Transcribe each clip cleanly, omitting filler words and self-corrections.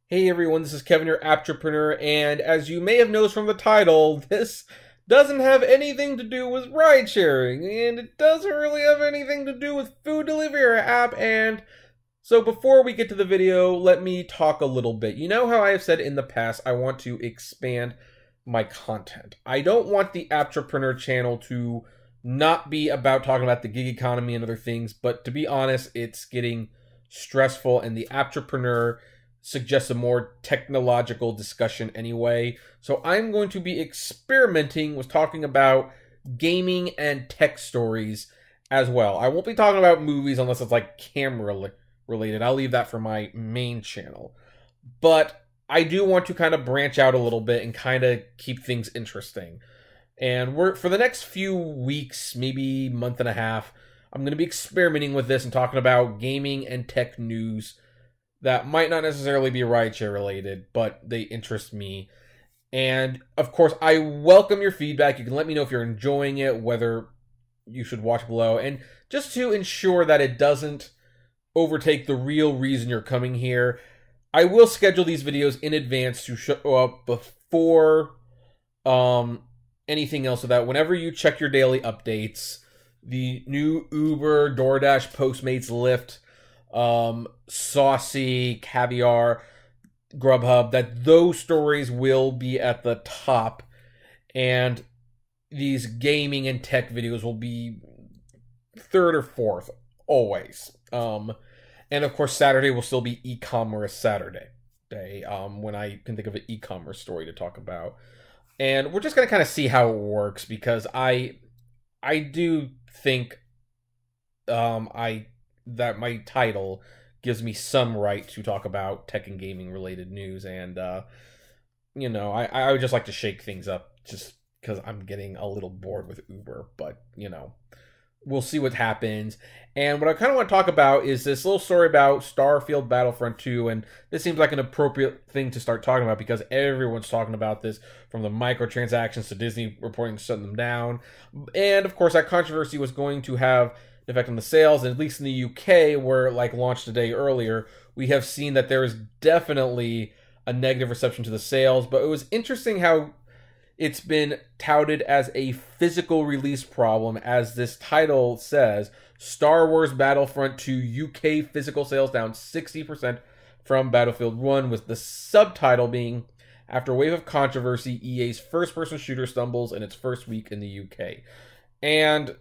Hey everyone, this is Kevin, your Aptrepreneur, and as you may have noticed from the title, this doesn't have anything to do with ride sharing, and it doesn't really have anything to do with food delivery app, and so before we get to the video, let me talk a little bit. You know how I have said in the past I want to expand my content. I don't want the Aptrepreneur channel to not be about talking about the gig economy and other things, but to be honest, it's getting stressful, and the Aptrepreneur suggests a more technological discussion anyway. So I'm going to be experimenting with talking about gaming and tech stories as well. I won't be talking about movies unless it's like camera related. I'll leave that for my main channel. But I do want to kind of branch out a little bit and kind of keep things interesting. And for the next few weeks, maybe month and a half, I'm going to be experimenting with this and talking about gaming and tech news that might not necessarily be rideshare related, but they interest me. And of course, I welcome your feedback. You can let me know if you're enjoying it, whether you should watch below, and just to ensure that it doesn't overtake the real reason you're coming here, I will schedule these videos in advance to show up before anything else, so that whenever you check your daily updates, the new Uber, DoorDash, Postmates, Lyft, Saucy, Caviar, Grubhub, that those stories will be at the top, and these gaming and tech videos will be third or fourth, always. And of course, Saturday will still be e-commerce Saturday day, when I can think of an e-commerce story to talk about. And we're just going to kind of see how it works, because I do think that my title gives me some right to talk about tech and gaming related news, and you know, I would just like to shake things up just because I'm getting a little bored with Uber, but you know, we'll see what happens. And what I kind of want to talk about is this little story about Starfield Battlefront 2, and this seems like an appropriate thing to start talking about because everyone's talking about this, from the microtransactions to Disney reporting shutting them down. And of course, that controversy was going to have an effect on the sales, and at least in the UK, where like launched a day earlier, we have seen that there is definitely a negative reception to the sales. But it was interesting how it's been touted as a physical release problem, as this title says. Star Wars Battlefront 2 UK physical sales down 60% from Battlefield 1, with the subtitle being, after a wave of controversy, EA's first-person shooter stumbles in its first week in the UK. And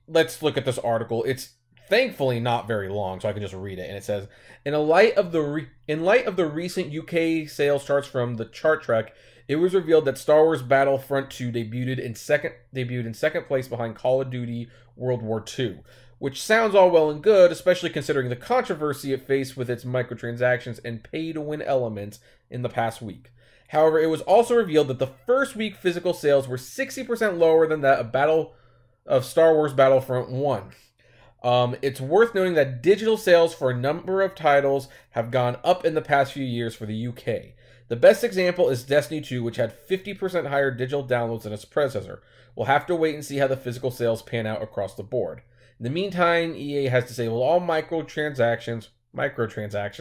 let's look at this article. It's thankfully not very long, so I can just read it. And it says, in light of the recent UK sales charts from the Chart Track, it was revealed that Star Wars Battlefront 2 debuted in second place behind Call of Duty World War II, which sounds all well and good, especially considering the controversy it faced with its microtransactions and pay-to-win elements in the past week. However, it was also revealed that the first week physical sales were 60% lower than that of Star Wars Battlefront 1. It's worth noting that digital sales for a number of titles have gone up in the past few years for the UK. The best example is Destiny 2, which had 50% higher digital downloads than its predecessor. We'll have to wait and see how the physical sales pan out across the board. In the meantime, EA has disabled all microtransactions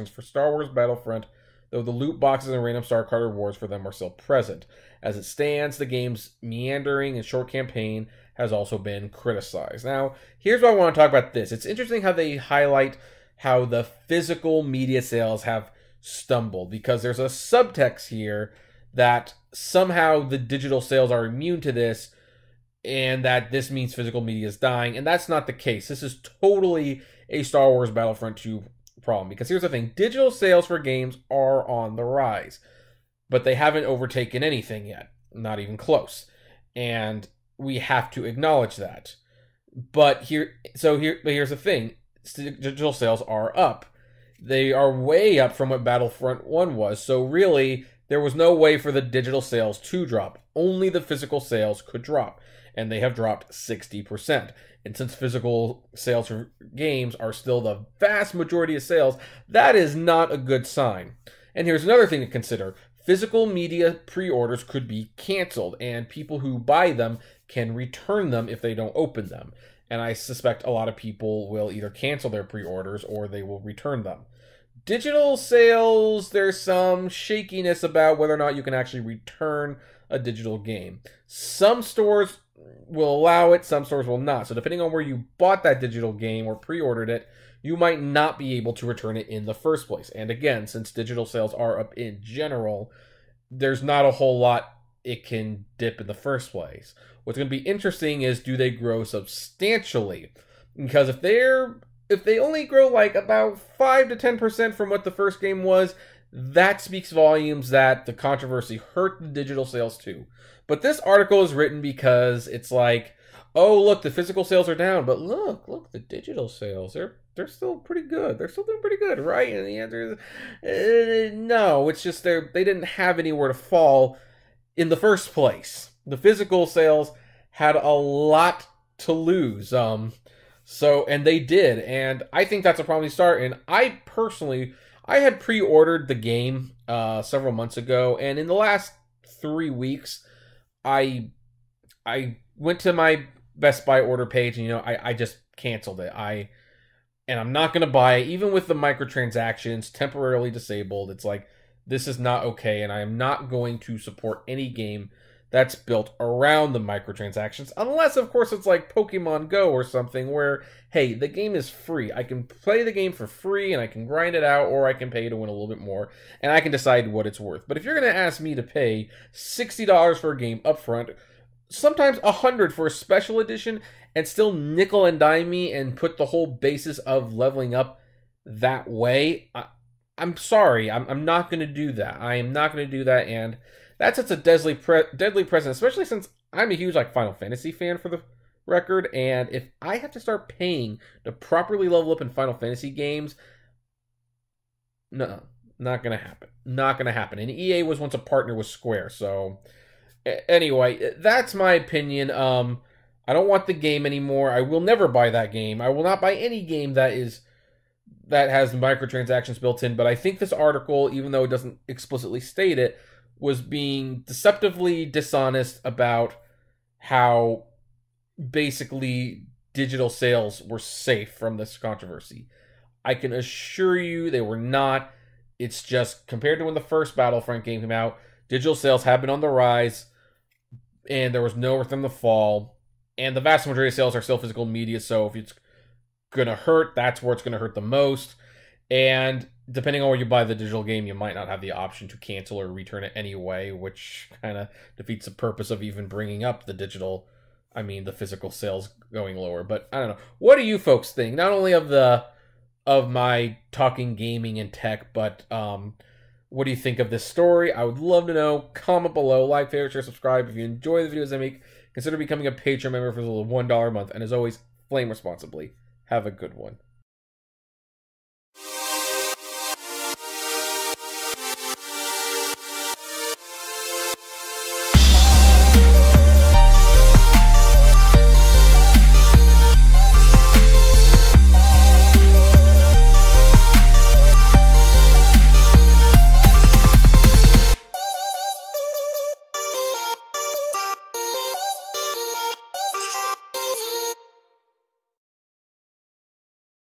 for Star Wars Battlefront, though the loot boxes and random star card rewards for them are still present. As it stands, the game's meandering and short campaign has also been criticized. Now, here's why I want to talk about this. It's interesting how they highlight how the physical media sales have stumbled, because there's a subtext here that somehow the digital sales are immune to this, and that this means physical media is dying, and that's not the case. This is totally a Star Wars Battlefront 2 problem, because here's the thing. Digital sales for games are on the rise, but they haven't overtaken anything yet. Not even close. And we have to acknowledge that. But here's the thing. Digital sales are up. They are way up from what Battlefront 1 was. So really, there was no way for the digital sales to drop. Only the physical sales could drop. And they have dropped 60%. And since physical sales for games are still the vast majority of sales, that is not a good sign. And here's another thing to consider. Physical media pre-orders could be canceled, and people who buy them can return them if they don't open them. And I suspect a lot of people will either cancel their pre-orders or they will return them. Digital sales, there's some shakiness about whether or not you can actually return a digital game. Some stores will allow it, some stores will not. So depending on where you bought that digital game or pre-ordered it, you might not be able to return it in the first place. And again, since digital sales are up in general, there's not a whole lot it can dip in the first place. What's going to be interesting is, do they grow substantially? Because if they only grow like about 5 to 10% from what the first game was, that speaks volumes that the controversy hurt the digital sales too. But this article is written because it's like, oh, look, the physical sales are down, but look, the digital sales, they're still pretty good. They're still doing pretty good, right? And the answer is no. It's just they didn't have anywhere to fall in the first place. The physical sales had a lot to lose. And they did, and I think that's a problem to start. And I had pre-ordered the game several months ago, and in the last 3 weeks, I went to my Best Buy order page, and I just canceled it. And I'm not going to buy it, even with the microtransactions temporarily disabled. It's like, this is not okay, and I am not going to support any game that's built around the microtransactions, unless, of course, it's like Pokemon Go or something where, hey, the game is free. I can play the game for free, and I can grind it out, or I can pay to win a little bit more, and I can decide what it's worth. But if you're going to ask me to pay $60 for a game upfront, sometimes $100 for a special edition, and still nickel and dime me and put the whole basis of leveling up that way, I'm sorry. I'm not going to do that. I am not going to do that, and that sets a deadly precedent, especially since I'm a huge Final Fantasy fan, for the record, and if I have to start paying to properly level up in Final Fantasy games, no, not going to happen. Not going to happen. And EA was once a partner with Square, so anyway, that's my opinion. I don't want the game anymore. I will never buy that game. I will not buy any game that has microtransactions built in, but I think this article, even though it doesn't explicitly state it, was being deceptively dishonest about how basically digital sales were safe from this controversy. I can assure you they were not. It's just, compared to when the first Battlefront game came out, digital sales have been on the rise, and there was nowhere for them to fall, and the vast majority of sales are still physical media, so if it's gonna hurt, that's where it's gonna hurt the most. And depending on where you buy the digital game, you might not have the option to cancel or return it anyway, which kind of defeats the purpose of even bringing up the physical sales going lower. But I don't know. What do you folks think? Not only of my talking gaming and tech, but what do you think of this story? I would love to know. Comment below, like, favorite, share, subscribe. If you enjoy the videos I make, consider becoming a Patreon member for as little as $1 a month. And as always, flame responsibly. Have a good one.